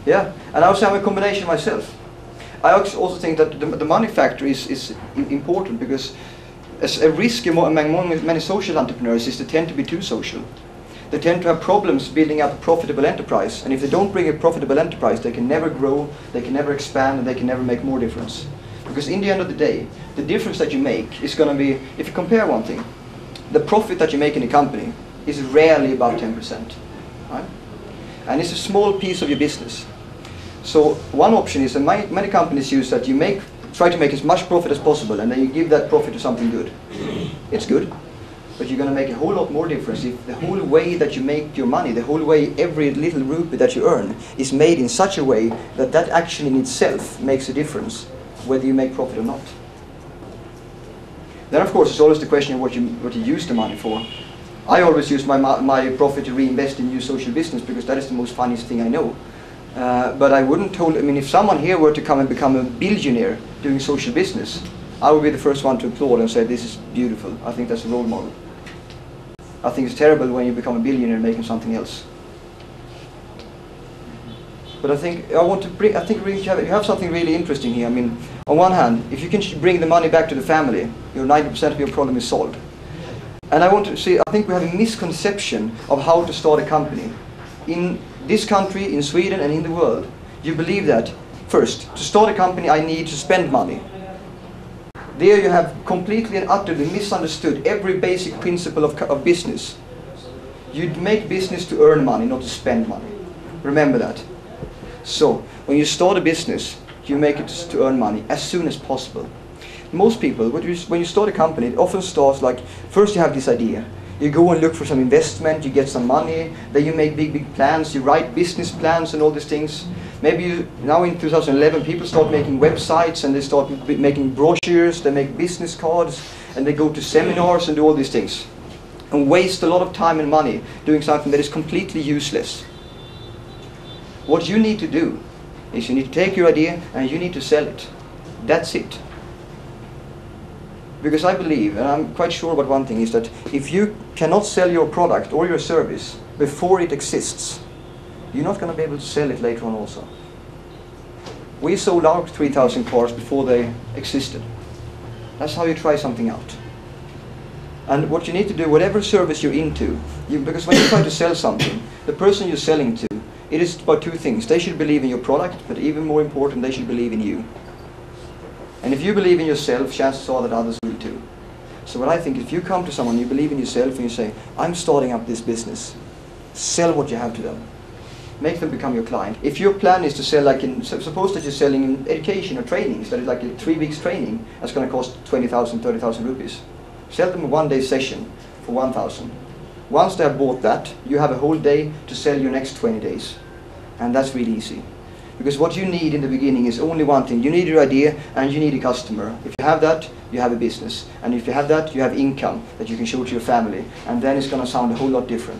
Yeah, and I also have a combination myself. I also think that the money factor is important, because as a risk among many social entrepreneurs is they tend to be too social. They tend to have problems building up a profitable enterprise, and if they don't bring a profitable enterprise, they can never grow, they can never expand, and they can never make more difference. Because in the end of the day, the difference that you make is going to be, if you compare one thing, the profit that you make in a company is rarely above 10%, right? And it's a small piece of your business. So one option is, and many companies use that, you try to make as much profit as possible, and then you give that profit to something good. It's good, but you're going to make a whole lot more difference if the whole way that you make your money, the whole way every little rupee that you earn is made in such a way that that action in itself makes a difference, whether you make profit or not. Then of course it's always the question of what you use the money for. I always use my profit to reinvest in new social business, because that is the most funniest thing I know. But I wouldn't I mean, if someone here were to come and become a billionaire doing social business, I would be the first one to applaud and say, this is beautiful. I think that's a role model. I think it's terrible when you become a billionaire making something else. But I think you have something really interesting here. I mean, on one hand, if you can bring the money back to the family, your 90% of your problem is solved. And I think we have a misconception of how to start a company. In this country, in Sweden, and in the world, you believe that, first, to start a company I need to spend money. There you have completely and utterly misunderstood every basic principle of business. You make business to earn money, not to spend money. Remember that. So, when you start a business, you make it to earn money as soon as possible. Most people, when you start a company, it often starts like, first you have this idea. You go and look for some investment, you get some money, then you make big plans, you write business plans and all these things. Maybe now in 2011 people start making websites, and they start making brochures, they make business cards, and they go to seminars and do all these things. And waste a lot of time and money doing something that is completely useless. What you need to do is you need to take your idea and you need to sell it. That's it. Because I believe, and I'm quite sure about one thing, is that if you cannot sell your product or your service before it exists, you're not going to be able to sell it later on also. We sold out 3,000 cars before they existed. That's how you try something out. And what you need to do, whatever service you're into, because when you try to sell something, the person you're selling to, it is about two things. They should believe in your product, but even more important, they should believe in you. And if you believe in yourself, chances are that others will too. So what I think, if you come to someone, you believe in yourself, and you say, I'm starting up this business, sell what you have to them. Make them become your client. If your plan is to sell, suppose that you're selling in education or trainings, that is like a 3 weeks training, that's going to cost 20,000, 30,000 rupees. Sell them a one-day session for 1,000. Once they have bought that, you have a whole day to sell your next 20 days. And that's really easy. Because what you need in the beginning is only one thing. You need your idea and you need a customer. If you have that, you have a business. And if you have that, you have income that you can show to your family. And then it's going to sound a whole lot different.